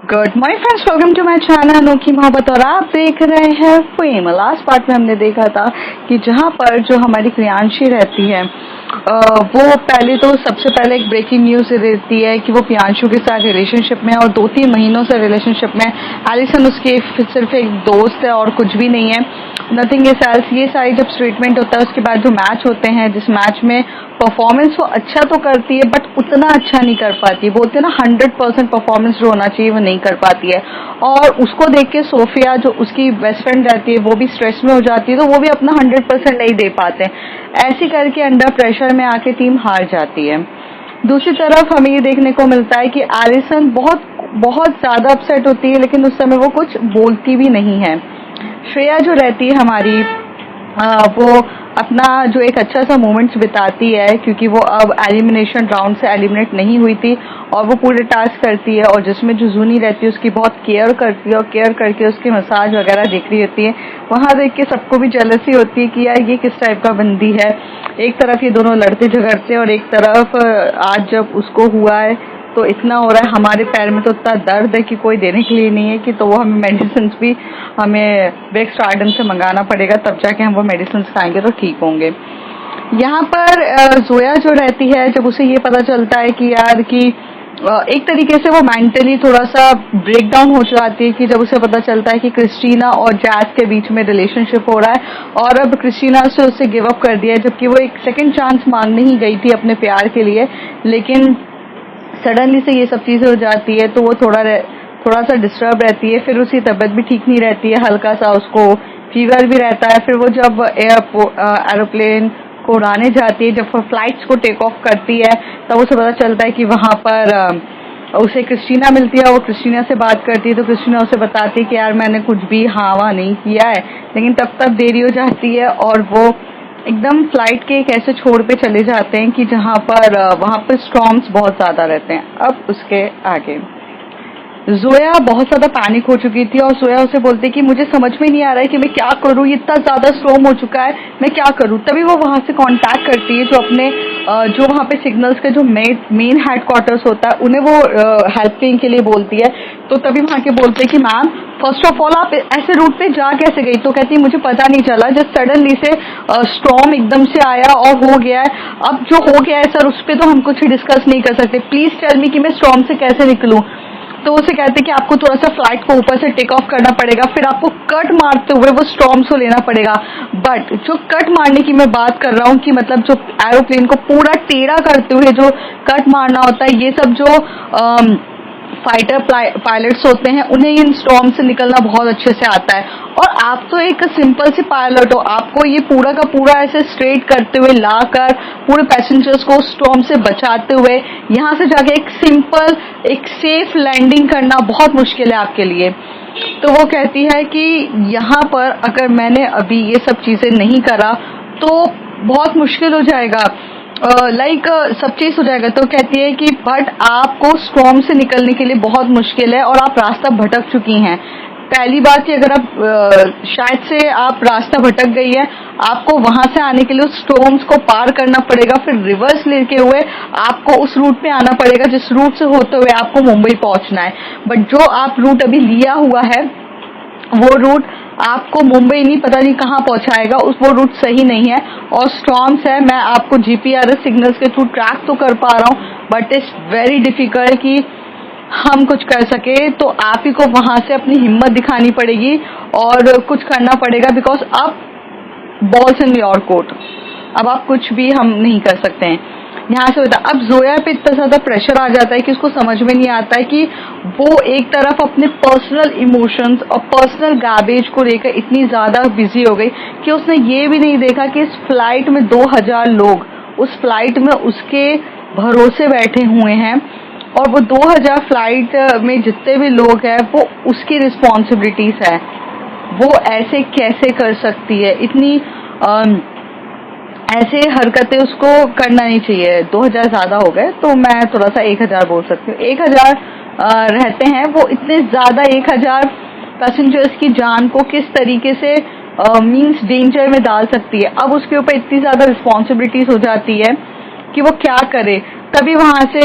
Good morning friends, welcome to my channel Anokhi Mohabbat. और आप देख रहे हैं फेम। लास्ट पार्ट में हमने देखा था कि जहां पर जो हमारी प्रियांशी रहती है वो पहले तो सबसे पहले एक ब्रेकिंग न्यूज रहती है कि वो प्रियांशु के साथ रिलेशनशिप में है और 2-3 महीनों से रिलेशनशिप में। एलिसन उसकी सिर्फ एक दोस्त है और कुछ भी नहीं है, नथिंग इज एल्स। ये सारी जब स्टेटमेंट होता है उसके बाद जो मैच होते हैं, जिस मैच में परफॉर्मेंस वो अच्छा तो करती है बट उतना अच्छा नहीं कर पाती है। बोलते हैं ना 100% परफॉर्मेंस जो होना चाहिए वो नहीं कर पाती है। और उसको देख के सोफिया जो उसकी बेस्ट फ्रेंड रहती है वो भी स्ट्रेस में हो जाती है, तो वो भी अपना 100% नहीं दे पाते। ऐसे करके अंडर प्रेशर में आके टीम हार जाती है। दूसरी तरफ हमें ये देखने को मिलता है कि एलिसन बहुत बहुत ज्यादा अपसेट होती है, लेकिन उस समय वो कुछ बोलती भी नहीं है। श्रेया जो रहती है हमारी वो अपना जो एक अच्छा सा मोमेंट्स बिताती है, क्योंकि वो अब एलिमिनेशन राउंड से एलिमिनेट नहीं हुई थी और वो पूरे टास्क करती है। और जिसमें जो जूनी रहती है उसकी बहुत केयर करती है और केयर करके उसकी मसाज वगैरह देख रही होती है। वहां देख के सबको भी जेलसी होती है कि यार ये किस टाइप का बंदी है। एक तरफ ये दोनों लड़ते झगड़ते और एक तरफ आज जब उसको हुआ है तो इतना हो रहा है, हमारे पैर में तो इतना दर्द है कि कोई देने के लिए नहीं है कि तो वो हमें मेडिसिन भी हमें बेक स्टार्डम से मंगाना पड़ेगा, तब जाके हम वो मेडिसिन खाएंगे तो ठीक होंगे। यहाँ पर जोया जो रहती है, जब उसे ये पता चलता है कि यार कि एक तरीके से वो मेंटली थोड़ा सा ब्रेक डाउन हो जाती है कि जब उसे पता चलता है कि क्रिस्टीना और जैज के बीच में रिलेशनशिप हो रहा है और अब क्रिस्टीना से उसे गिव अप कर दिया है, जबकि वो एक सेकंड चांस मांगने ही गई थी अपने प्यार के लिए। लेकिन सडनली से ये सब चीजें हो जाती है तो वो थोड़ा सा डिस्टर्ब रहती है। फिर उसकी तबीयत भी ठीक नहीं रहती है, हल्का सा उसको फीवर भी रहता है। फिर वो जब एरोप्लेन को उड़ाने जाती है, जब वो फ्लाइट्स को टेक ऑफ करती है, तब उसे पता चलता है कि वहां पर उसे क्रिस्टीना मिलती है। वो क्रिस्टीना से बात करती है तो क्रिस्टीना उसे बताती है कि यार मैंने कुछ भी हाँ नहीं किया है। लेकिन तब तक देरी हो जाती है और वो एकदम फ्लाइट के एक ऐसे छोर पे चले जाते हैं कि जहां पर वहां पर स्टॉर्म्स बहुत ज्यादा रहते हैं। अब उसके आगे जोया बहुत ज्यादा पैनिक हो चुकी थी और जोया उसे बोलती है कि मुझे समझ में नहीं आ रहा है कि मैं क्या करूं, इतना ज्यादा स्टॉर्म हो चुका है, मैं क्या करूं। तभी वो वहां से कांटेक्ट करती है जो अपने जो वहां पे सिग्नल्स के जो मेन हेडक्वार्टर्स होता है उन्हें वो हेल्पिंग के लिए बोलती है। तो तभी वहां के बोलते हैं कि मैम फर्स्ट ऑफ ऑल आप ऐसे रूट पे जा कैसे गई। तो कहती है मुझे पता नहीं चला, जब सडनली से स्टॉर्म एकदम से आया और हो गया है। अब जो हो गया है सर उस पर तो हम कुछ डिस्कस नहीं कर सकते, प्लीज टेल मी कि मैं स्टॉर्म से कैसे निकलूं। तो उसे कहते हैं कि आपको थोड़ा सा फ्लाइट को ऊपर से टेक ऑफ करना पड़ेगा, फिर आपको कट मारते हुए वो स्टॉर्म्स को लेना पड़ेगा। बट जो कट मारने की मैं बात कर रहा हूँ कि मतलब जो एरोप्लेन को पूरा टेढ़ा करते हुए जो कट मारना होता है, ये सब जो फाइटर पायलट्स होते हैं उन्हें इन स्टॉर्म से निकलना बहुत अच्छे से आता है। और आप तो एक सिंपल सी पायलट हो, आपको ये पूरा का पूरा ऐसे स्ट्रेट करते हुए लाकर पूरे पैसेंजर्स को स्टॉर्म से बचाते हुए यहाँ से जाके एक सिंपल एक सेफ लैंडिंग करना बहुत मुश्किल है आपके लिए। तो वो कहती है कि यहाँ पर अगर मैंने अभी ये सब चीजें नहीं करा तो बहुत मुश्किल हो जाएगा, सब चीज हो जाएगा। तो कहती है कि बट आपको स्टॉर्म से निकलने के लिए बहुत मुश्किल है और आप रास्ता भटक चुकी हैं। पहली बात कि अगर आप शायद से आप रास्ता भटक गई है, आपको वहां से आने के लिए उस स्टॉर्म्स को पार करना पड़ेगा, फिर रिवर्स लेके हुए आपको उस रूट पे आना पड़ेगा जिस रूट से होते हुए आपको मुंबई पहुंचना है। बट जो आप रूट अभी लिया हुआ है वो रूट आपको मुंबई नहीं पता नहीं कहाँ पहुंचाएगा, वो रूट सही नहीं है और स्टॉर्म्स है। मैं आपको जीपीआरएस सिग्नल्स के थ्रू ट्रैक तो कर पा रहा हूँ बट इट्स वेरी डिफिकल्ट कि हम कुछ कर सके। तो आप ही को वहां से अपनी हिम्मत दिखानी पड़ेगी और कुछ करना पड़ेगा, बिकॉज अब बॉल्स इन योर कोर्ट, अब आप कुछ भी हम नहीं कर सकते हैं यहाँ से होता। अब जोया पे इतना ज्यादा प्रेशर आ जाता है कि उसको समझ में नहीं आता है कि वो एक तरफ अपने पर्सनल इमोशंस और पर्सनल गार्बेज को लेकर इतनी ज्यादा बिजी हो गई कि उसने ये भी नहीं देखा कि इस फ्लाइट में 2000 लोग उस फ्लाइट में उसके भरोसे बैठे हुए हैं और वो 2000 फ्लाइट में जितने भी लोग हैं वो उसकी रिस्पॉन्सिबिलिटीज है। वो ऐसे कैसे कर सकती है, इतनी ऐसे हरकतें उसको करना नहीं चाहिए। 2000 ज्यादा हो गए तो मैं थोड़ा सा 1000 बोल सकती हूँ। 1000 रहते हैं, वो इतने ज्यादा 1000 पैसेंजर्स की जान को किस तरीके से मींस डेंजर में डाल सकती है। अब उसके ऊपर इतनी ज्यादा रिस्पॉन्सिबिलिटीज हो जाती है कि वो क्या करे। तभी वहां से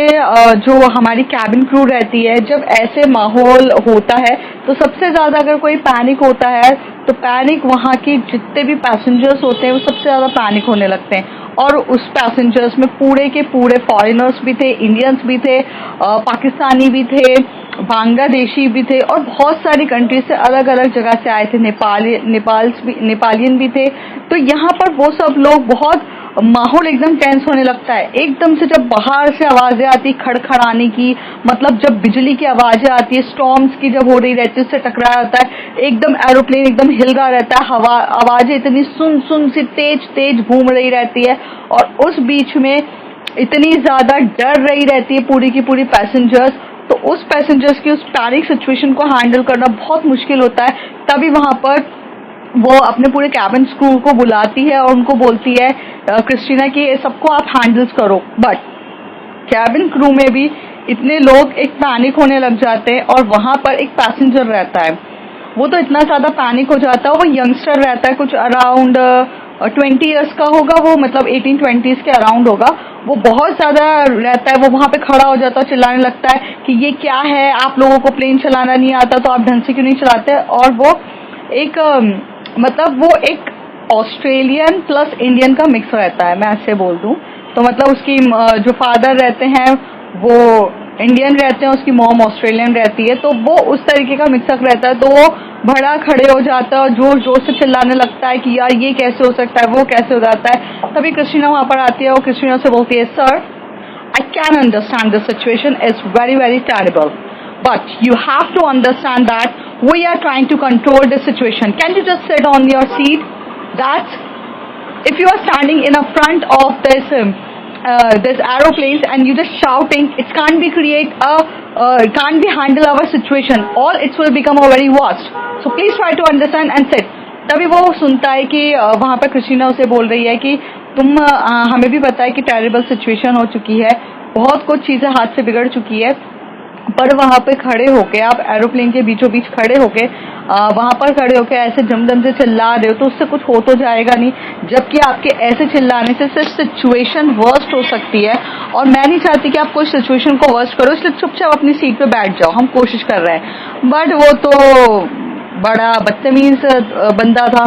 जो हमारी कैबिन क्रू रहती है, जब ऐसे माहौल होता है तो सबसे ज्यादा अगर कोई पैनिक होता है तो पैनिक वहां की जितने भी पैसेंजर्स होते हैं वो सबसे ज्यादा पैनिक होने लगते हैं। और उस पैसेंजर्स में पूरे के पूरे फॉरेनर्स भी थे, इंडियंस भी थे, पाकिस्तानी भी थे, बांग्लादेशी भी थे और बहुत सारी कंट्री से अलग अलग जगह से आए थे, नेपालियन भी थे। तो यहाँ पर वो सब लोग बहुत माहौल एकदम टेंस होने लगता है। एकदम से जब बाहर से आवाजें आती खड़खड़ाने की, मतलब जब बिजली की आवाजें आती है, स्टॉर्म्स की जब हो रही रहती है, उससे टकराया होता है, एकदम एरोप्लेन एकदम हिल रहा रहता है, हवा आवाजें इतनी सुन सुन सी तेज तेज घूम रही रहती है और उस बीच में इतनी ज्यादा डर रही रहती है पूरी की पूरी पैसेंजर्स। तो उस पैसेंजर्स की उस पैनिक सिचुएशन को हैंडल करना बहुत मुश्किल होता है। तभी वहां पर वो अपने पूरे कैबिन क्रू को बुलाती है और उनको बोलती है क्रिस्टीना कि ये सबको आप हैंडल्स करो। बट कैबिन क्रू में भी इतने लोग एक पैनिक होने लग जाते हैं और वहां पर एक पैसेंजर रहता है, वो तो इतना ज्यादा पैनिक हो जाता है, वो यंगस्टर रहता है, कुछ अराउंड 20 ईयर्स का होगा वो, मतलब 18-20s के अराउंड होगा। वो बहुत ज्यादा रहता है, वो वहां पे खड़ा हो जाता है, चिल्लाने लगता है कि ये क्या है, आप लोगों को प्लेन चलाना नहीं आता तो आप ढंग से क्यों नहीं चलाते। और वो एक मतलब वो एक ऑस्ट्रेलियन प्लस इंडियन का मिक्स रहता है, मैं ऐसे बोल दूं तो। मतलब उसकी जो फादर रहते हैं वो इंडियन रहते हैं, उसकी मॉम ऑस्ट्रेलियन रहती है, तो वो उस तरीके का मिक्सअप रहता है। तो वो भड़ा खड़े हो जाता है और जोर जोर से चिल्लाने लगता है कि यार ये कैसे हो सकता है, वो कैसे हो जाता है। तभी क्रिस्टीना वहां पर आती है और क्रिस्टीना से बोलती है, sir I can understand the situation is very very terrible, but you have to understand that we are trying to control the situation. Can you just sit on your seat? That if you are standing in a front of this aeroplanes and you just shouting, it can't be handle our situation. All it will become a very worst. So please try to understand and sit. तभी वो सुनता है कि वहां पर Christina उसे बोल रही है कि तुम हमें भी पता है कि टेरिबल सिचुएशन हो चुकी है, बहुत कुछ चीजें हाथ से बिगड़ चुकी है, पर वहां पे खड़े होके आप एरोप्लेन के बीचों बीच खड़े होके वहां पर खड़े होके ऐसे जमदम से चिल्ला रहे हो तो उससे कुछ हो तो जाएगा नहीं, जबकि आपके ऐसे चिल्लाने से सिर्फ सिचुएशन वर्स्ट हो सकती है। और मैं नहीं चाहती कि आप कोई सिचुएशन को वर्स्ट करो, इसलिए चुपचाप अपनी सीट पे बैठ जाओ, हम कोशिश कर रहे हैं। बट वो तो बड़ा बदतमीज बंदा था,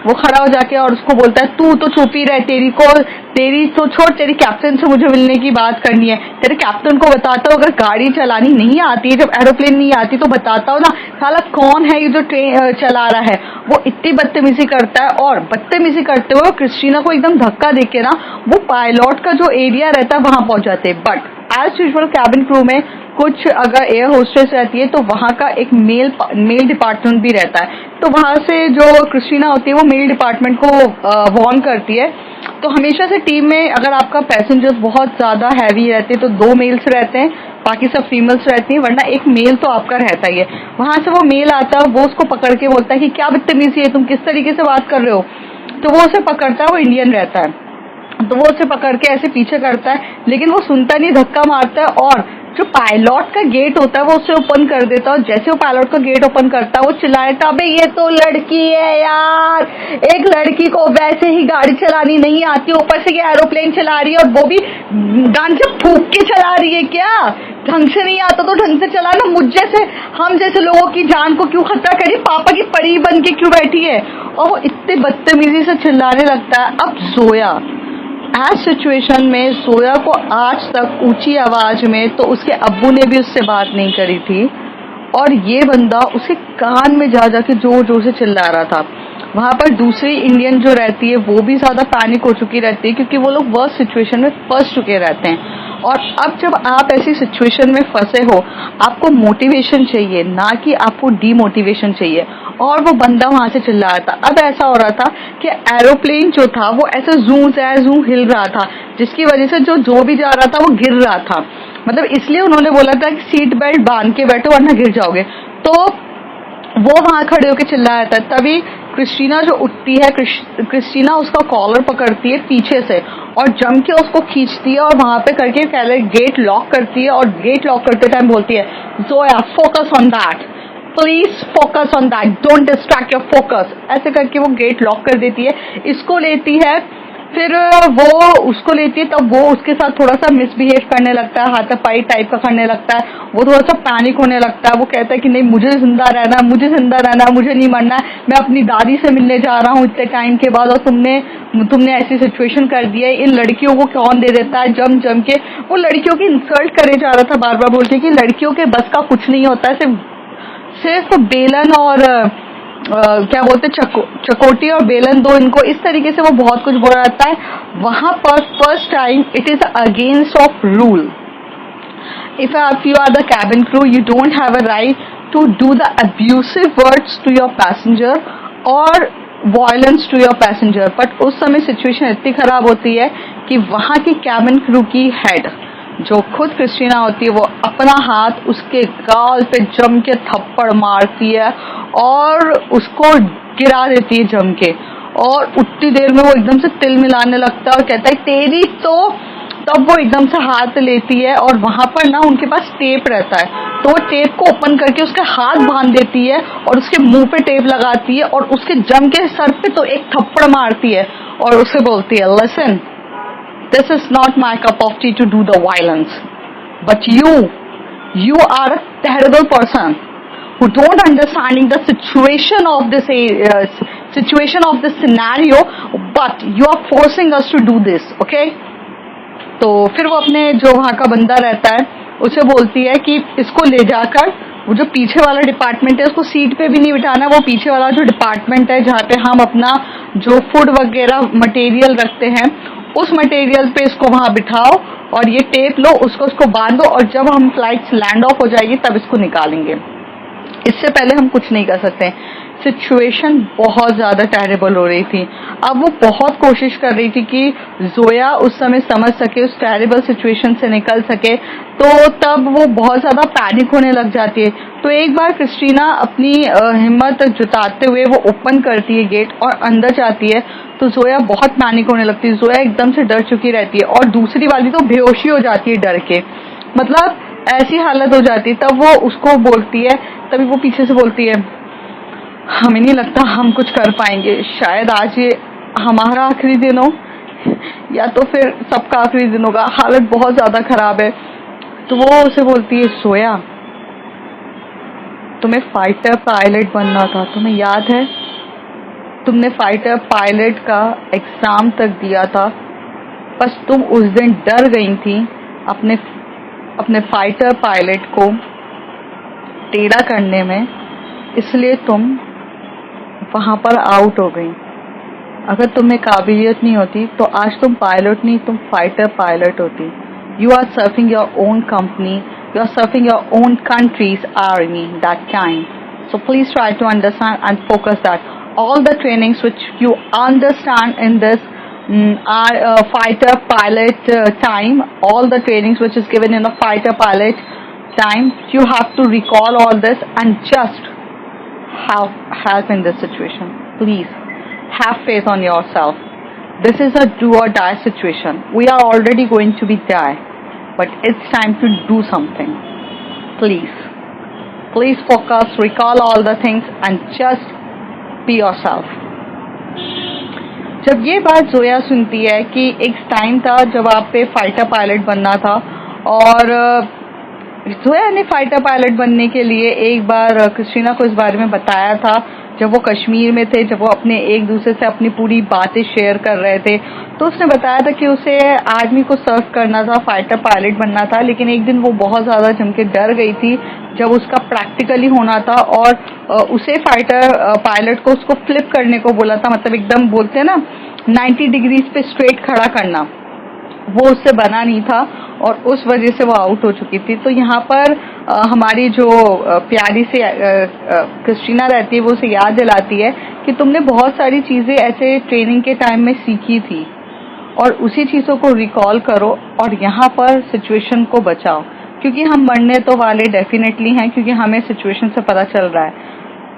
वो खड़ा हो जाके और उसको बोलता है तू तो चुप ही रह, तेरी तो छोड़, तेरी कैप्टन से मुझे मिलने की बात करनी है, तेरे कैप्टन को बताता हो अगर गाड़ी चलानी नहीं आती है, जब एरोप्लेन नहीं आती तो बताता हो ना, साला कौन है ये जो ट्रेन चला रहा है। वो इतनी बदतमीजी करता है और बदतमीजी करते हुए क्रिस्टीना को एकदम धक्का देके ना वो पायलट का जो एरिया रहता है वहां पहुंच जाते हैं। But as usual cabin crew में कुछ अगर एयर होस्टेस रहती है तो वहां का एक मेल डिपार्टमेंट भी रहता है, तो वहां से जो क्रिस्टीना होती है वो मेल डिपार्टमेंट को वार्न करती है। तो हमेशा से टीम में अगर आपका पैसेंजर्स बहुत ज्यादा हैवी रहते हैं तो 2 मेल्स रहते हैं, बाकी सब फीमेल्स रहती हैं, वरना एक मेल तो आपका रहता ही है। वहां से वो मेल आता है, वो उसको पकड़ के बोलता है कि क्या बदतमीजी है, तुम किस तरीके से बात कर रहे हो। तो वो उसे पकड़ता है, वो इंडियन रहता है, तो वो उसे पकड़ के ऐसे पीछे करता है, लेकिन वो सुनता नहीं, धक्का मारता है और जो पायलट का गेट होता है वो उसे ओपन कर देता है। और जैसे वो पायलट का गेट ओपन करता है वो चिल्लाता है, अबे ये तो लड़की है यार, एक लड़की को वैसे ही गाड़ी चलानी नहीं आती, ऊपर से ये एरोप्लेन चला रही है और वो भी गांजे फूंक के चला रही है, क्या ढंग से नहीं आता तो ढंग से चलाना, मुझ जैसे हम जैसे लोगों की जान को क्यों खतरा करी, पापा की परी बन के क्यों बैठी है। और वो इतने बदतमीजी से चिल्लाने लगता है। अब जोया ऐस सिचुएशन में जोया को आज तक ऊंची आवाज में तो उसके अब्बू ने भी उससे बात नहीं करी थी और ये बंदा उसके कान में जा जाके जोर जोर से चिल्ला रहा था। वहां पर दूसरी इंडियन जो रहती है वो भी ज्यादा पैनिक हो चुकी रहती है क्योंकि वो लोग वर्स्ट सिचुएशन में फंस चुके रहते हैं। और अब जब आप ऐसी सिचुएशन में फंसे हो आपको मोटिवेशन चाहिए, ना कि आपको डीमोटिवेशन चाहिए। और वो बंदा वहां से चिल्ला रहा था। अब ऐसा हो रहा था कि एरोप्लेन जो था वो ऐसे जू हिल रहा था, जिसकी वजह से जो भी जा रहा था वो गिर रहा था। मतलब इसलिए उन्होंने बोला था कि सीट बेल्ट बांध के बैठो वरना गिर जाओगे। तो वो वहां खड़े होकर चिल्ला रहा था। तभी क्रिस्टीना जो उठती है, क्रिस्टीना उसका कॉलर पकड़ती है पीछे से और जम के उसको खींचती है और वहां पे करके पहले गेट लॉक करती है और गेट लॉक करते टाइम बोलती है, Zoya focus on that, please focus on that, don't distract your focus. ऐसे करके वो गेट लॉक कर देती है। इसको लेती है फिर वो उसको लेती है, तब वो उसके साथ थोड़ा सा मिसबिहेव करने लगता है, हाथापाई टाइप का करने लगता है, वो थोड़ा सा पैनिक होने लगता है। वो कहता है कि नहीं, मुझे जिंदा रहना, मुझे जिंदा रहना, मुझे नहीं मरना, मैं अपनी दादी से मिलने जा रहा हूँ इतने टाइम के बाद, और तुमने ऐसी सिचुएशन कर दी है। इन लड़कियों को कौन दे देता है, जम जम के वो लड़कियों की इंसल्ट करे जा रहा था, बार बार बोल के कि लड़कियों के बस का कुछ नहीं होता है, सिर्फ बेलन और क्या बोलते चकोटी और बेलन दो इनको, इस तरीके से वो बहुत कुछ बोल रहता है। वहां पर first time it is against of rule. If you are the cabin crew, you don't have a right to do the abusive words to your passenger or violence to your passenger. But उस समय situation इतनी खराब होती है कि वहां की cabin crew की हेड जो खुद क्रिस्टीना होती है, वो अपना हाथ उसके गाल पे जम के थप्पड़ मारती है और उसको गिरा देती है जम के, और उतनी देर में वो एकदम से तिल मिलाने लगता है और कहता है तेरी तो। तब वो एकदम से हाथ लेती है और वहां पर ना उनके पास टेप रहता है, तो वो टेप को ओपन करके उसके हाथ बांध देती है और उसके मुंह पे टेप लगाती है और उसके जम के सर पे तो एक थप्पड़ मारती है और उसे बोलती है, listen, this is not my cup of tea to do the violence, but you are a terrible person who don't understanding the situation of this scenario, but you are forcing us to do this, okay? तो फिर वो अपने जो वहाँ का बंदा रहता है उसे बोलती है कि इसको ले जाकर वो जो पीछे वाला डिपार्टमेंट है उसको सीट पे भी नहीं बिठाना, वो पीछे वाला जो डिपार्टमेंट है जहाँ पे हम अपना जो फूड वगैरह मटेरियल रखते हैं उस मटेरियल पे इसको वहां बिठाओ और ये टेप लो, उसको बांधो, और जब हम फ्लाइट लैंड ऑफ हो जाएगी तब इसको निकालेंगे। इससे पहले हम कुछ नहीं कर सकते। सिचुएशन बहुत ज्यादा टेरेबल हो रही थी। अब वो बहुत कोशिश कर रही थी कि जोया उस समय समझ सके, उस टेरेबल सिचुएशन से निकल सके, तो तब वो बहुत ज्यादा पैनिक होने लग जाती है। तो एक बार क्रिस्टीना अपनी हिम्मत जुटाते हुए वो ओपन करती है गेट और अंदर जाती है, तो जोया बहुत पैनिक होने लगती है। जोया एकदम से डर चुकी रहती है और दूसरी वाली तो बेहोशी हो जाती है डर के, मतलब ऐसी हालत हो जाती है। तब वो उसको बोलती है, तभी वो पीछे से बोलती है, हमें नहीं लगता हम कुछ कर पाएंगे, शायद आज ये हमारा आखिरी दिन हो या तो फिर सबका आखिरी दिन होगा, हालत बहुत ज्यादा खराब है। तो वो उसे बोलती है, सोया, तुम्हें फाइटर पायलट बनना था, तुम्हें याद है? तुमने फाइटर पायलट का एग्जाम तक दिया था, बस तुम उस दिन डर गई थी अपने फाइटर पायलट को टेढ़ा करने में, इसलिए तुम वहां पर आउट हो गई। अगर तुम्हें काबिलियत नहीं होती तो आज तुम पायलट नहीं, तुम फाइटर पायलट होती। You are serving your own company, you are serving your own country's army that time. So please try to understand and focus that. All the trainings which you understand in this are fighter pilot time, all the trainings which is given in a fighter pilot time, you have to recall all this and just have help in this situation. Please have faith on yourself. This is a do or die situation. We are already going to be die. But it's time to do something. Please focus, recall all the things and just be yourself. जब ये बात जोया सुनती है कि एक time था जब आप पे फाइटर पायलट बनना था, और जोया ने फाइटर पायलट बनने के लिए एक बार क्रिस्टीना को इस बारे में बताया था जब वो कश्मीर में थे, जब वो अपने एक दूसरे से अपनी पूरी बातें शेयर कर रहे थे, तो उसने बताया था कि उसे आर्मी को सर्व करना था, फाइटर पायलट बनना था। लेकिन एक दिन वो बहुत ज़्यादा जम के डर गई थी जब उसका प्रैक्टिकली होना था, और उसे फाइटर पायलट को उसको फ्लिप करने को बोला था, मतलब एकदम बोलते हैं ना 90 डिग्रीज पे स्ट्रेट खड़ा करना, वो उससे बना नहीं था और उस वजह से वो आउट हो चुकी थी। तो यहाँ पर हमारी जो प्यारी से क्रिस्टीना रहती है वो उसे याद दिलाती है कि तुमने बहुत सारी चीज़ें ऐसे ट्रेनिंग के टाइम में सीखी थी और उसी चीज़ों को रिकॉल करो और यहाँ पर सिचुएशन को बचाओ, क्योंकि हम मरने तो वाले डेफिनेटली हैं, क्योंकि हमें सिचुएशन से पता चल रहा है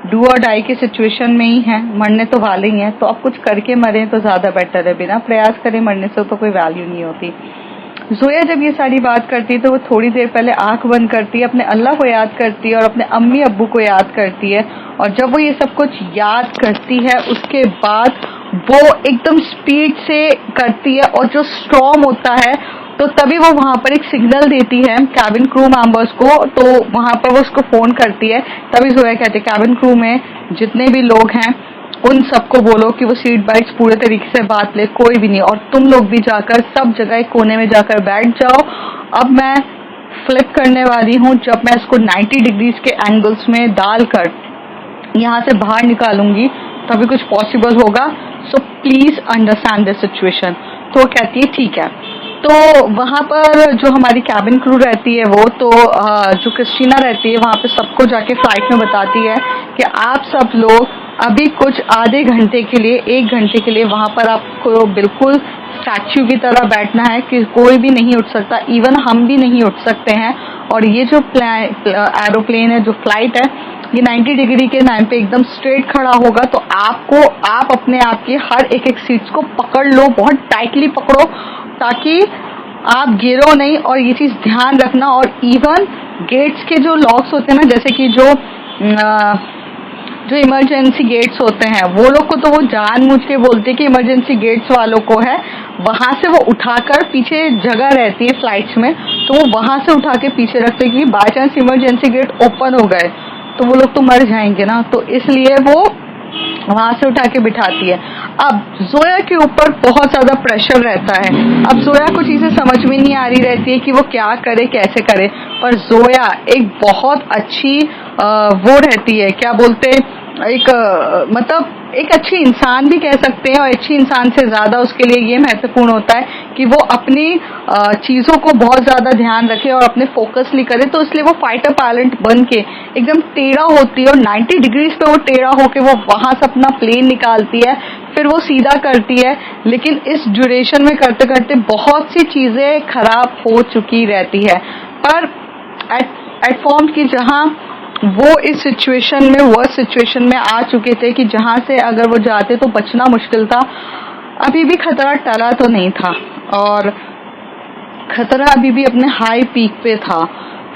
डू और डाई की सिचुएशन में ही है, मरने तो वाले ही हैं। तो अब कुछ करके मरे तो ज़्यादा बेटर है, बिना प्रयास करे मरने से तो कोई वैल्यू नहीं होती। जोया जब ये सारी बात करती है तो वो थोड़ी देर पहले आंख बंद करती है, अपने अल्लाह को याद करती है और अपने अम्मी अब्बू को याद करती है, और जब वो ये सब कुछ याद करती है उसके बाद वो एकदम स्पीड से करती है, और जो स्टॉर्म होता है तो तभी वो वहां पर एक सिग्नल देती है कैबिन क्रू मेंबर्स को, तो वहां पर वो उसको फोन करती है। तभी जोया कहते हैं कैबिन क्रू में जितने भी लोग हैं उन सबको बोलो कि वो सीट बेल्ट पूरे तरीके से बांध ले, कोई भी नहीं, और तुम लोग भी जाकर सब जगह एक कोने में जाकर बैठ जाओ। अब मैं फ्लिप करने वाली हूँ, जब मैं इसको 90 डिग्रीज के एंगल्स में डालकर यहाँ से बाहर निकालूंगी तभी कुछ पॉसिबल होगा, so please understand this situation. तो वो कहती है ठीक है। तो वहां पर जो हमारी कैबिन क्रू रहती है वो तो जो क्रिस्टीना रहती है वहां पे सबको जाके फ्लाइट में बताती है कि आप सब लोग अभी कुछ आधे घंटे के लिए, 1 घंटे के लिए वहां पर आपको बिल्कुल स्टैच्यू की तरह बैठना है कि कोई भी नहीं उठ सकता, इवन हम भी नहीं उठ सकते हैं। और ये जो एरोप्लेन है, जो फ्लाइट है, ये 90 डिग्री के नाम पे एकदम स्ट्रेट खड़ा होगा, तो आप अपने आप की हर एक सीट्स को पकड़ लो, बहुत टाइटली पकड़ो ताकि आप गिरो नहीं। और ये चीज ध्यान रखना। और इवन गेट्स के जो लॉक्स होते हैं ना, जैसे कि जो इमरजेंसी गेट्स होते हैं, वो लोग को तो वो जानबूझ के बोलते हैं कि इमरजेंसी गेट्स वालों को है, वहां से वो उठाकर, पीछे जगह रहती है फ्लाइट्स में तो वो वहां से उठा के पीछे रखते कि by chance emergency gate open हो गए तो वो लोग तो मर जाएंगे ना, तो इसलिए वो वहां से उठा के बिठाती है। अब जोया के ऊपर बहुत ज्यादा प्रेशर रहता है। अब जोया को चीजें समझ में नहीं आ रही रहती है कि वो क्या करे, कैसे करे, पर जोया एक बहुत अच्छी वो रहती है, क्या बोलते हैं, मतलब एक अच्छी इंसान भी कह सकते हैं। और अच्छी इंसान से ज्यादा उसके लिए ये महत्वपूर्ण होता है कि वो अपनी चीजों को बहुत ज्यादा ध्यान रखे और अपने फोकसली करे। तो इसलिए वो फाइटर पायलट बन के एकदम टेढ़ा होती है और 90 डिग्रीज पे वो टेढ़ा होके वो वहां से अपना प्लेन निकालती है, फिर वो सीधा करती है। लेकिन इस ड्यूरेशन में करते करते बहुत सी चीजें खराब हो चुकी रहती है। पर एट फॉर्म की जहां वो इस सिचुएशन में, वर्स्ट सिचुएशन में आ चुके थे कि जहां से अगर वो जाते तो बचना मुश्किल था, अभी भी खतरा टला तो नहीं था और खतरा अभी भी अपने हाई पीक पे था।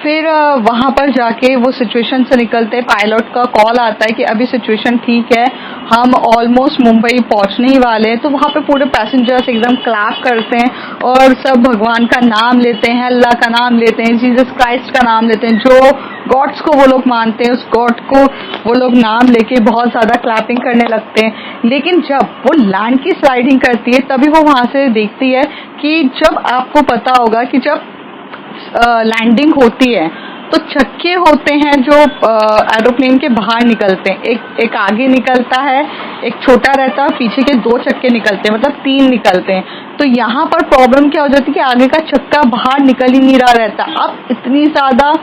फिर वहां पर जाके वो सिचुएशन से निकलते पायलट का कॉल आता है कि अभी सिचुएशन ठीक है, हम ऑलमोस्ट मुंबई पहुंचने ही वाले हैं। तो वहां पे पूरे पैसेंजर्स एकदम क्लैप करते हैं और सब भगवान का नाम लेते हैं, अल्लाह का नाम लेते हैं, जीसस क्राइस्ट का नाम लेते हैं, जो गॉड्स को वो लोग मानते हैं उस गॉड को वो लोग नाम लेके बहुत ज्यादा क्लैपिंग करने लगते हैं। लेकिन जब वो लैंड की स्लाइडिंग करती है तभी वो वहां से देखती है कि जब आपको पता होगा कि जब लैंडिंग होती है तो चक्के होते हैं जो एरोप्लेन के बाहर निकलते हैं, एक आगे निकलता है, एक छोटा रहता है, पीछे के 2 चक्के निकलते हैं, मतलब 3 निकलते हैं। तो यहाँ पर प्रॉब्लम क्या हो जाती है कि आगे का चक्का बाहर निकल ही नहीं रहा रहता। अब इतनी ज्यादा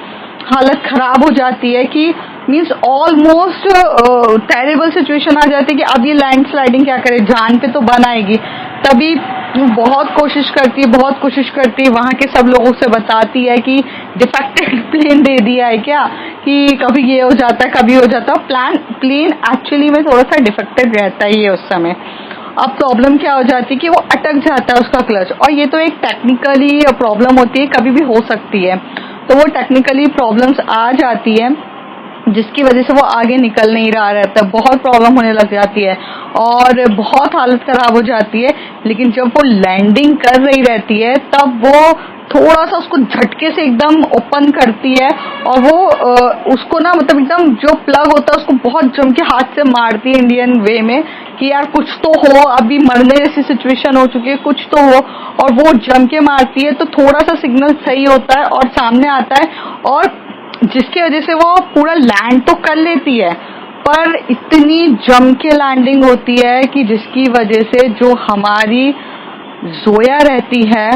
हालत खराब हो जाती है कि मीन्स ऑलमोस्ट टेरेबल सिचुएशन आ जाती है कि अब ये लैंड स्लाइडिंग क्या करे, जान पे तो बन आएगी। तभी बहुत कोशिश करती है, वहां के सब लोगों से बताती है कि डिफेक्टेड प्लेन दे दिया है क्या, कि कभी ये हो जाता है कभी हो जाता है। प्लेन एक्चुअली में थोड़ा सा डिफेक्टेड रहता है ये उस समय। अब प्रॉब्लम क्या हो जाती है कि वो अटक जाता है उसका क्लच, और ये तो एक टेक्निकली प्रॉब्लम होती है, कभी भी हो सकती है। तो वो टेक्निकली प्रॉब्लम्स आ जाती है जिसकी वजह से वो आगे निकल नहीं रहा रहता, बहुत प्रॉब्लम होने लग जाती है और बहुत हालत खराब हो जाती है। लेकिन जब वो लैंडिंग कर रही रहती है तब वो थोड़ा सा उसको झटके से एकदम ओपन करती है और वो उसको ना, मतलब एकदम जो प्लग होता है उसको बहुत जम के हाथ से मारती है इंडियन वे में कि यार कुछ तो हो, अभी मरने जैसी सिचुएशन हो चुकी है, कुछ तो हो। और वो जम के मारती है तो थोड़ा सा सिग्नल सही होता है और सामने आता है, और जिसकी वजह से वो पूरा लैंड तो कर लेती है, पर इतनी जम के लैंडिंग होती है कि जिसकी वजह से जो हमारी जोया रहती है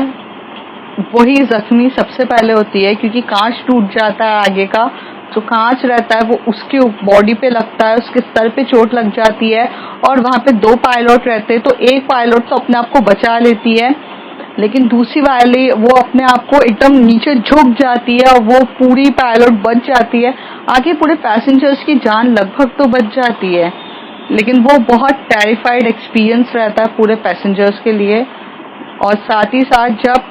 वही जख्मी सबसे पहले होती है, क्योंकि कांच टूट जाता है आगे का, जो कांच रहता है वो उसके बॉडी पे लगता है, उसके सर पे चोट लग जाती है। और वहां पे 2 पायलट रहते हैं, तो एक पायलट तो अपने आप को बचा लेती है, लेकिन दूसरी वाली वो अपने आप को एकदम नीचे झुक जाती है और वो पूरी पायलट बच जाती है। आगे पूरे पैसेंजर्स की जान लगभग तो बच जाती है, लेकिन वो बहुत टेरिफाइड एक्सपीरियंस रहता है पूरे पैसेंजर्स के लिए। और साथ ही साथ जब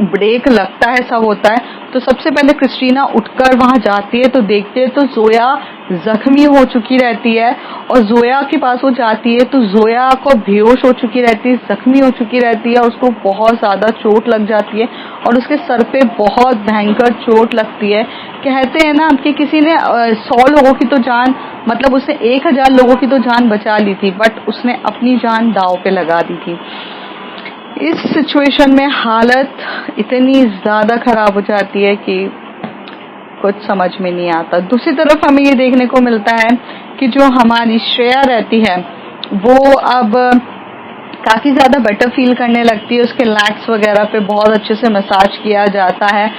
ब्रेक लगता है, सब होता है, तो सबसे पहले क्रिस्टीना उठकर वहां जाती है तो देखते है तो जोया जख्मी हो चुकी रहती है, और जोया के पास वो जाती है तो जोया को बेहोश हो चुकी रहती है, जख्मी हो चुकी रहती है, उसको बहुत ज्यादा चोट लग जाती है और उसके सर पे बहुत भयंकर चोट लगती है। कहते हैं ना कि किसी ने 100 लोगों की तो जान, मतलब उसने 1000 लोगों की तो जान बचा ली थी, बट उसने अपनी जान दांव पे लगा दी थी। इस सिचुएशन में हालत इतनी ज्यादा खराब हो जाती है कि कुछ समझ में नहीं आता। दूसरी तरफ हमें ये देखने को मिलता है कि जो हमारी श्रेया रहती है वो अब काफी ज्यादा बेटर फील करने लगती है, उसके लैग्स वगैरह पे बहुत अच्छे से मसाज किया जाता है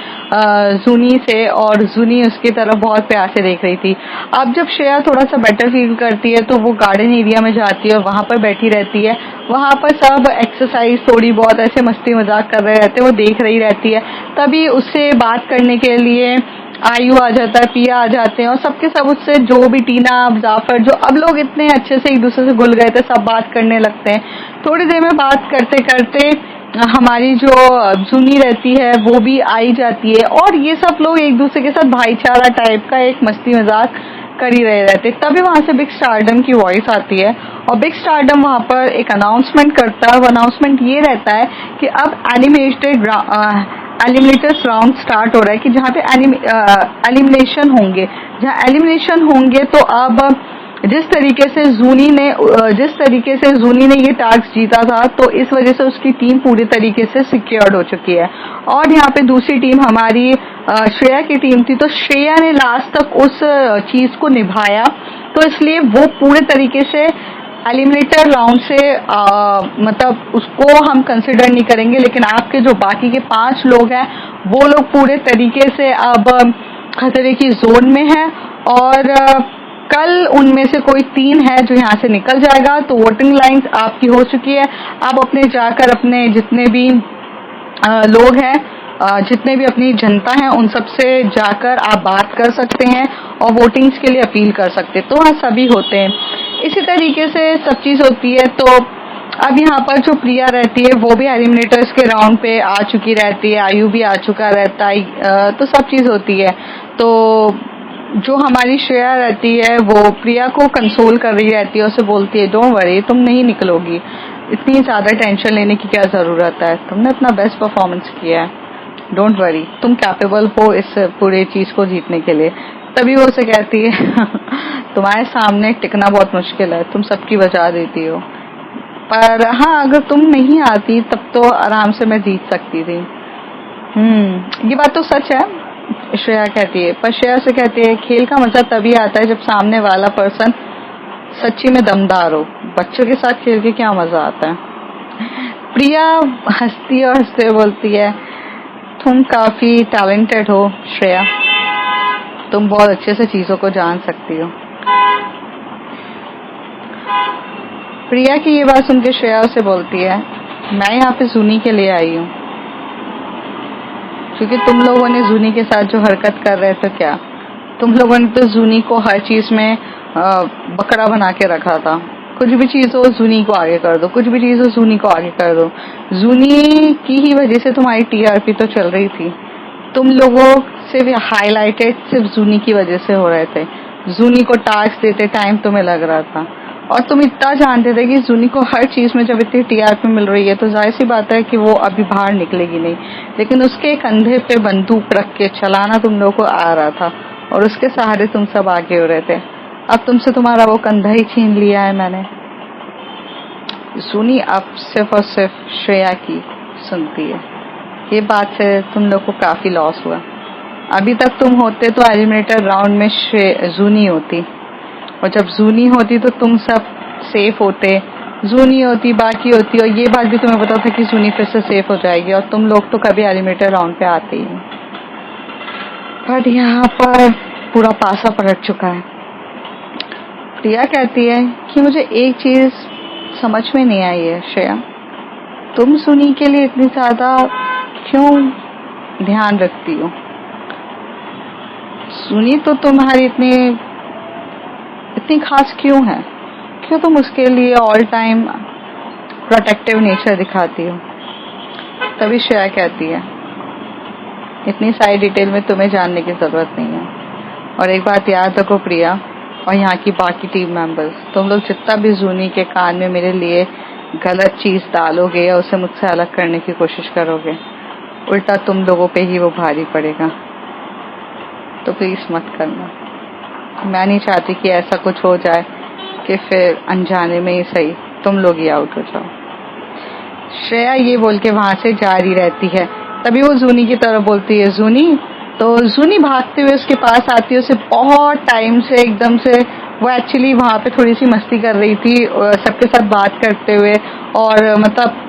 जूनी से, और जूनी उसकी तरफ बहुत प्यार से देख रही थी। अब जब श्रेया थोड़ा सा बेटर फील करती है तो वो गार्डन एरिया में जाती है और वहां पर बैठी रहती है, वहां पर सब एक्सरसाइज थोड़ी बहुत ऐसे मस्ती मजाक कर रहे रहते हैं, वो देख रही रहती है। तभी उससे बात करने के लिए आयु आ जाता है, पिया आ जाते हैं, और सबके सब उससे, जो भी टीना, जाफर, जो अब लोग इतने अच्छे से एक दूसरे से घुल गए थे, सब बात करने लगते हैं। थोड़ी देर में बात करते करते हमारी जो जूनी रहती है वो भी आई जाती है, और ये सब लोग एक दूसरे के साथ भाईचारा टाइप का एक मस्ती मजाक कर ही रहे रहते। तभी वहां से बिग स्टारडम की वॉइस आती है और बिग स्टारडम वहां पर एक अनाउंसमेंट करता है। वो अनाउंसमेंट ये रहता है कि अब एलिमिनेटर्स राउंड स्टार्ट हो रहा है, कि जहाँ पे एलिमिनेशन होंगे, जहाँ एलिमिनेशन होंगे तो अब जिस तरीके से जूनी ने ये टास्क जीता था, तो इस वजह से उसकी टीम पूरी तरीके से सिक्योर्ड हो चुकी है। और यहाँ पे दूसरी टीम हमारी श्रेया की टीम थी, तो श्रेया ने लास्ट तक उस चीज को निभाया, तो इसलिए वो पूरे तरीके से एलिमिनेटर राउंड से मतलब उसको हम कंसिडर नहीं करेंगे। लेकिन आपके जो बाकी के 5 लोग हैं वो लोग पूरे तरीके से अब खतरे की जोन में हैं, और कल उनमें से कोई 3 है जो यहाँ से निकल जाएगा। तो वोटिंग लाइंस आपकी हो चुकी है, आप अपने जाकर अपने जितने भी लोग हैं, जितने भी अपनी जनता है, उन सब से जाकर आप बात कर सकते हैं और वोटिंग्स के लिए अपील कर सकते हैं। तो वहाँ सभी होते हैं, इसी तरीके से सब चीज होती है। तो अब यहाँ पर जो प्रिया रहती है वो भी एलिमिनेटर्स के राउंड पे आ चुकी रहती है, आयु भी आ चुका रहता है, तो सब चीज होती है। तो जो हमारी श्रेया रहती है वो प्रिया को कंसोल कर रही रहती है, उसे बोलती है डोंट वरी, तुम नहीं निकलोगी, इतनी ज्यादा टेंशन लेने की क्या जरूरत है, तुमने अपना बेस्ट परफॉर्मेंस किया है, डोंट वरी, तुम कैपेबल हो इस पूरे चीज को जीतने के लिए। तभी वो उसे कहती है तुम्हारे सामने टिकना बहुत मुश्किल है, तुम सबकी बचा देती हो, पर हाँ अगर तुम नहीं आती तब तो आराम से मैं जीत सकती थी। ये बात तो सच है, श्रेया कहती है। पर श्रेया से कहती है खेल का मजा तभी आता है जब सामने वाला पर्सन सच्ची में दमदार हो, बच्चों के साथ खेल के क्या मजा आता है। प्रिया हंसती और हंसते बोलती है तुम काफी टैलेंटेड हो श्रेया, तुम बहुत अच्छे से चीजों को जान सकती हो। प्रिया की ये बात सुन के श्रेया उसे बोलती है मैं यहाँ पे जूनी के लिए आई हूँ, क्योंकि तुम लोगों ने जूनी के साथ जो हरकत कर रहे थे, क्या तुम लोगों ने तो जूनी को हर चीज में बकरा बना के रखा था, कुछ भी चीज हो जूनी को आगे कर दो, कुछ भी चीज हो जूनी को आगे कर दो। जूनी की ही वजह से तुम्हारी टीआरपी तो चल रही थी, तुम लोगों से भी हाईलाइटेड सिर्फ जूनी की वजह से हो रहे थे, जूनी को टास्क देते टाइम तुम्हें लग रहा था, और तुम इतना जानते थे कि जूनी को हर चीज में जब इतनी टीआरपी मिल रही है तो जाहिर सी बात है कि वो अभी बाहर निकलेगी नहीं, लेकिन उसके कंधे पे बंदूक रख के चलाना तुम लोगों को आ रहा था और उसके सहारे तुम सब आगे हो रहे थे। अब तुमसे तुम्हारा वो कंधा ही छीन लिया है मैंने। जूनी अब सिर्फ और सिर्फ श्रेया की सुनती है, ये बात से तुम लोग को काफी लॉस हुआ। अभी तक तुम होते तो एलिमिनेटर राउंड में जूनी होती, और जब जूनी होती तो तुम सब सेफ होते, जूनी होती बाकी होती, और ये बात भी तुम्हें पता था कि जूनी फिर से सेफ हो जाएगी और तुम लोग तो कभी एलिमिनेटर राउंड पे आते ही नहीं। पर यहाँ पर पूरा पासा पलट चुका है। प्रिया कहती है कि मुझे एक चीज समझ में नहीं आई है श्रेया, तुम जूनी के लिए इतनी ज्यादा क्यों ध्यान रखती हो? जूनी तो तुम्हारी इतनी खास क्यों है? क्यों तुम उसके लिए ऑल टाइम प्रोटेक्टिव नेचर दिखाती हो? तभी श्रेया कहती है इतनी सारी डिटेल में तुम्हें जानने की जरूरत नहीं है। और एक बात याद रखो प्रिया और यहाँ की बाकी टीम मेंबर्स, तुम लोग जितना भी जूनी के कान में मेरे लिए गलत चीज डालोगे या उसे मुझसे अलग करने की कोशिश करोगे, उल्टा तुम लोगों पे ही वो भारी पड़ेगा। तो प्लीज मत करना। मैं नहीं चाहती कि ऐसा कुछ हो जाए कि फिर अनजाने में ही सही तुम लोग ही आउट हो जाओ। श्रेया ये बोल के वहां से जा रही रहती है। तभी वो जूनी की तरफ बोलती है जूनी। तो जूनी भागते हुए उसके पास आती है। उसे बहुत टाइम से एकदम से वो एक्चुअली वहां पे थोड़ी सी मस्ती कर रही थी सबके साथ बात करते हुए, और मतलब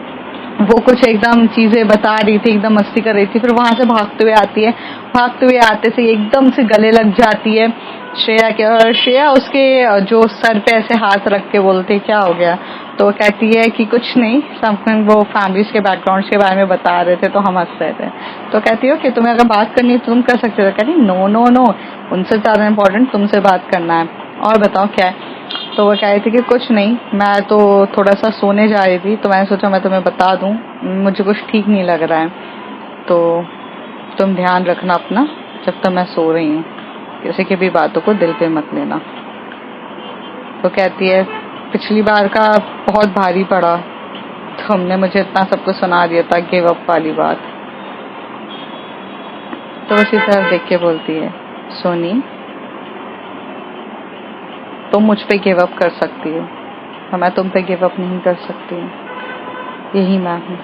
वो कुछ एकदम चीजें बता रही थी, एकदम मस्ती कर रही थी। फिर वहां से भागते हुए आती है। भागते हुए आते से एकदम से गले लग जाती है श्रेया के, और श्रेया उसके जो सर पे ऐसे हाथ रख के बोलती है क्या हो गया। तो वो कहती है कि कुछ नहीं, समथिंग वो फैमिलीज के बैकग्राउंड के बारे में बता रहे थे तो हम हंस रहे थे। तो कहती है कि तुम्हें अगर बात करनी है तो तुम कर सकते हो। कहती नो नो नो, उनसे ज्यादा इम्पोर्टेंट तुमसे बात करना है। और बताओ क्या है। तो वो कह रही थी कि कुछ नहीं, मैं तो थोड़ा सा सोने जा रही थी तो मैंने सोचा मैं तुम्हें बता दूं, मुझे कुछ ठीक नहीं लग रहा है, तो तुम ध्यान रखना अपना जब तक मैं सो रही हूँ, किसी की भी बातों को दिल पे मत लेना। तो कहती है पिछली बार का बहुत भारी पड़ा, तुमने मुझे इतना सब कुछ सुना दिया था, गिव अप वाली बात। तो उसी तरह देख के बोलती है सोनी तुम मुझ पे गिव अप कर सकती हो और मैं तुम पे गिव अप नहीं कर सकती हूँ, यही मैं हूँ।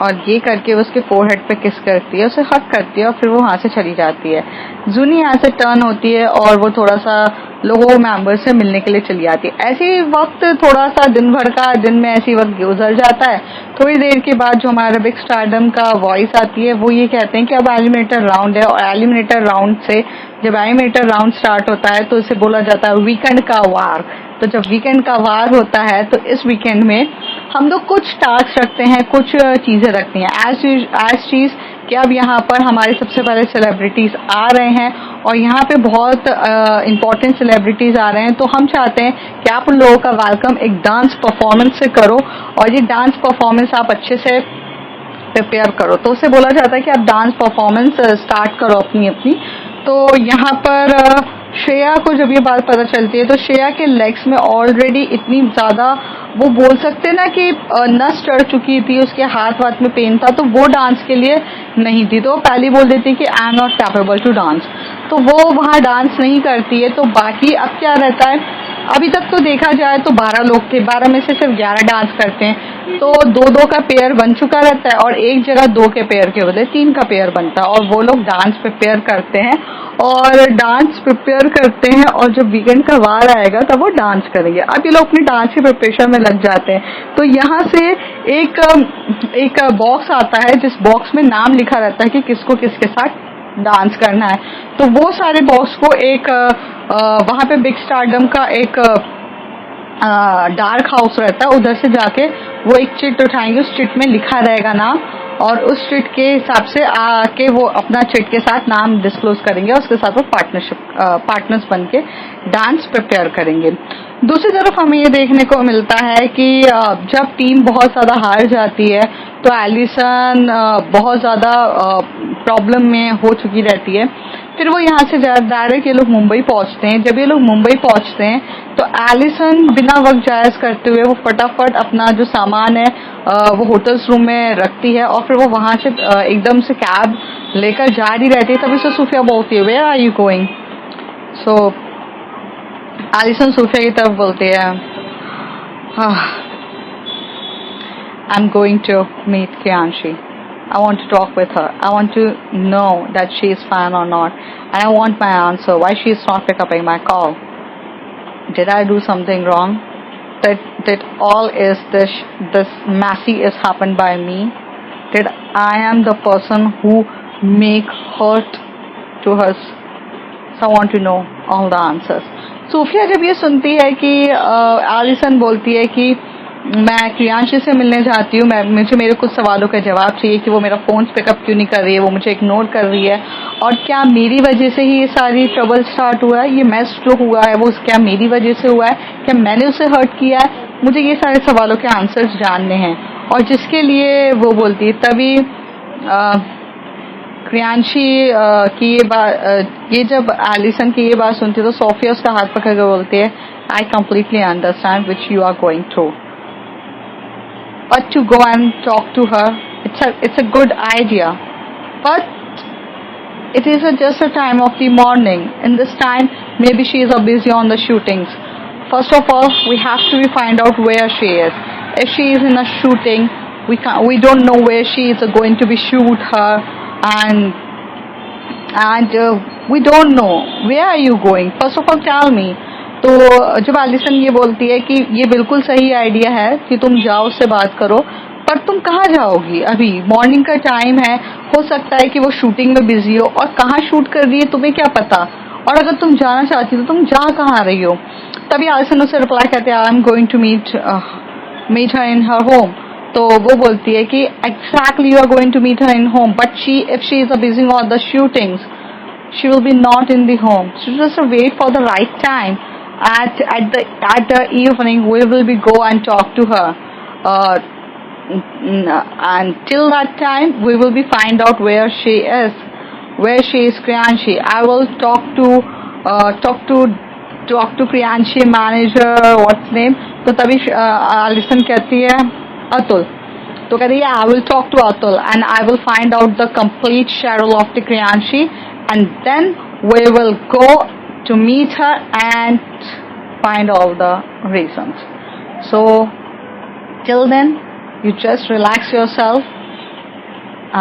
और ये करके उसके फोरहेड पे किस करती है, उसे हक करती है और फिर वो वहां से चली जाती है। जूनी यहाँ से टर्न होती है और वो थोड़ा सा लोगों मेंबर से मिलने के लिए चली जाती है। ऐसे वक्त थोड़ा सा दिन भर का दिन में ऐसी वक्त गुजर जाता है। थोड़ी देर के बाद जो हमारा बिग स्टारडम का वॉइस आती है वो ये कहते हैं कि अब एलिमिनेटर राउंड है, और एलिमिनेटर राउंड से जब एलिमिनेटर राउंड स्टार्ट होता है तो इसे बोला जाता है वीकेंड का वार। तो जब वीकेंड का वार होता है तो इस वीकेंड में हम लोग कुछ टास्क रखते हैं, कुछ चीजें रखती हैं एज चीज कि अब यहाँ पर हमारे सबसे पहले सेलिब्रिटीज आ रहे हैं और यहाँ पे बहुत इम्पोर्टेंट सेलिब्रिटीज आ रहे हैं। तो हम चाहते हैं कि आप उन लोगों का वेलकम एक डांस परफॉर्मेंस से करो और ये डांस परफॉर्मेंस आप अच्छे से प्रिपेयर करो। तो उसे बोला जाता है कि आप डांस परफॉर्मेंस स्टार्ट करो अपनी अपनी। तो यहाँ पर श्रेया को जब ये बात पता चलती है तो श्रेया के लेग्स में ऑलरेडी इतनी ज्यादा वो बोल सकते हैं ना कि नस चढ़ चुकी थी, उसके हाथ वाथ में पेन था, तो वो डांस के लिए नहीं थी। तो पहले बोल देती कि I am not capable to dance, तो वो वहां डांस नहीं करती है। तो बाकी अब क्या रहता है, अभी तक तो देखा जाए तो 12 लोग थे, 12 में से सिर्फ 11 डांस करते हैं, तो 2-2 का पेयर बन चुका रहता है और एक जगह 2 के पेयर के बदले 3 का पेयर बनता है और वो लोग डांस प्रिपेयर करते हैं और जब वीकेंड का वार आएगा तब वो डांस करेंगे। अब ये लोग अपनी डांस की प्रिपरेशन में लग जाते हैं। तो यहाँ से एक बॉक्स आता है जिस बॉक्स में नाम लिखा रहता है कि किसको किसके साथ डांस करना है। तो वो सारे बॉक्स को एक वहां पे बिग स्टारडम का एक डार्क हाउस रहता है, उधर से जाके वो एक चिट उठाएंगे, उस चिट में लिखा रहेगा नाम और उस चिट के हिसाब से आके वो अपना चिट के साथ नाम डिस्क्लोज करेंगे और उसके साथ वो पार्टनर्स बन के डांस प्रिपेयर करेंगे। दूसरी तरफ हमें ये देखने को मिलता है कि जब टीम बहुत ज्यादा हार जाती है तो एलिसन बहुत ज्यादा प्रॉब्लम में हो चुकी रहती है। फिर वो यहाँ से डायरेक्ट ये लोग मुंबई पहुंचते हैं। जब ये लोग मुंबई पहुंचते हैं तो एलिसन बिना वक्त जायज करते हुए वो फटाफट अपना जो सामान है वो होटल्स रूम में रखती है और फिर वो वहां से एकदम से कैब लेकर जा रही रहती है। तभी से सूफिया बोलती है where are you going. So Allison Sufiya की तरफ बोलती है I am going to meet Kriyanshi, I want to talk with her. I want to know that she is fine or not. And I want my answer. Why she is not picking up my call? Did I do something wrong? Did all is this messy is happened by me? Did I am the person who make hurt to her? So I want to know all the answers. सूफिया जब ये सुनती है कि Allison बोलती है कि मैं क्रियांशी से मिलने जाती हूँ, मुझे मेरे कुछ सवालों का जवाब चाहिए कि वो मेरा फोन पिकअप क्यों नहीं कर रही है, वो मुझे इग्नोर कर रही है और क्या मेरी वजह से ही ये सारी ट्रबल स्टार्ट हुआ है, ये मैस जो हुआ है वो क्या मेरी वजह से हुआ है, क्या मैंने उसे हर्ट किया है, मुझे ये सारे सवालों के आंसर्स जानने हैं। और जिसके लिए वो बोलती है तभी क्रियांशी की ये जब एलिसन की ये बात सुनती है तो सोफिया उसका हाथ पकड़ कर बोलती है, I completely understand which you are going through, but to go and talk to her it's a good idea, but it is just a time of the morning. In this time maybe she is busy on the shootings. First of all we have to find out where she is. If she is in a shooting, we don't know where she is going to be shoot her, and we don't know where are you going. First of all tell me. तो जब Allison ये बोलती है कि ये बिल्कुल सही idea है कि तुम जाओ उससे बात करो, पर तुम कहाँ जाओगी, अभी मॉर्निंग का टाइम है, हो सकता है कि वो शूटिंग में बिजी हो, और कहाँ शूट कर रही है तुम्हें क्या पता, और अगर तुम जाना चाहती हो तो तुम जा कहाँ रही हो. तभी एलिसन उसे रिप्लाई करते हैं, I am going to meet her in her home. तो वो बोलती है कि exactly you are going to meet her in home, but if she is busy on the shootings she will be not in the home, so just wait for the right time. At the evening we will be go and talk to her, and till that time we will be find out where she is Kriyanshi. I will talk to Kriyanshi manager, what's name. तो तभी Allison कहती है अतुल, तो कहती है I will talk to Atul and I will find out the complete schedule of the Kriyanshi, and then we will go to meet her and find all the reasons. So till then you just relax yourself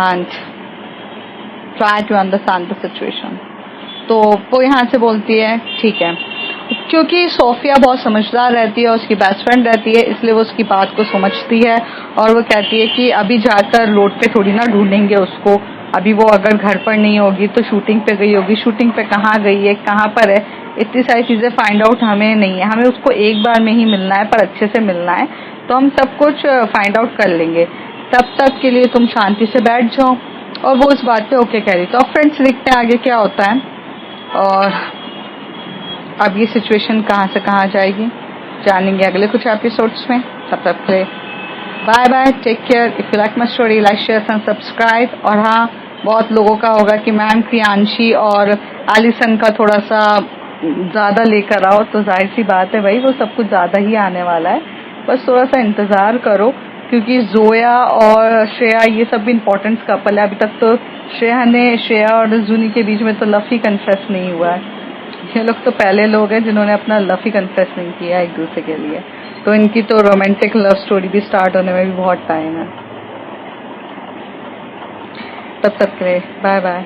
and try to understand the situation. तो वो यहाँ से बोलती है ठीक है, क्योंकि Sophia बहुत समझदार रहती है, उसकी बेस्ट फ्रेंड रहती है, इसलिए वो उसकी बात को समझती है, और वो कहती है कि अभी जाकर रोड पे थोड़ी ना ढूंढेंगे उसको, अभी वो अगर घर पर नहीं होगी तो शूटिंग पे गई होगी, शूटिंग पे कहाँ गई है, कहाँ पर है, इतनी सारी चीज़ें फाइंड आउट हमें नहीं है, हमें उसको एक बार में ही मिलना है, पर अच्छे से मिलना है, तो हम सब कुछ फाइंड आउट कर लेंगे, तब तक के लिए तुम शांति से बैठ जाओ. और वो उस बात पे ओके कह रही. तो अब फ्रेंड्स देखते हैं आगे क्या होता है, और अब ये सिचुएशन कहाँ से कहाँ जाएगी जानेंगे अगले कुछ एपिसोड्स में. तब तक के लिए bye bye, take care. If you like my story like share and subscribe. और हाँ, बहुत लोगों का होगा कि मैम क्रियांशी और एलिसन का थोड़ा सा ज़्यादा लेकर आओ, तो जाहिर सी बात है भाई वो सब कुछ ज़्यादा ही आने वाला है, बस थोड़ा सा इंतज़ार करो, क्योंकि जोया और श्रेया ये सब इम्पोर्टेंट कपल है. अभी तक तो श्रेया और जूनी के बीच में तो लव ही कन्फेस नहीं हुआ है. ये लोग तो पहले लोग हैं जिन्होंने अपना लव ही कन्फेस नहीं किया एक दूसरे के लिए, तो इनकी तो रोमांटिक लव स्टोरी भी स्टार्ट होने में भी बहुत टाइम है. तब तक के लिए बाय बाय.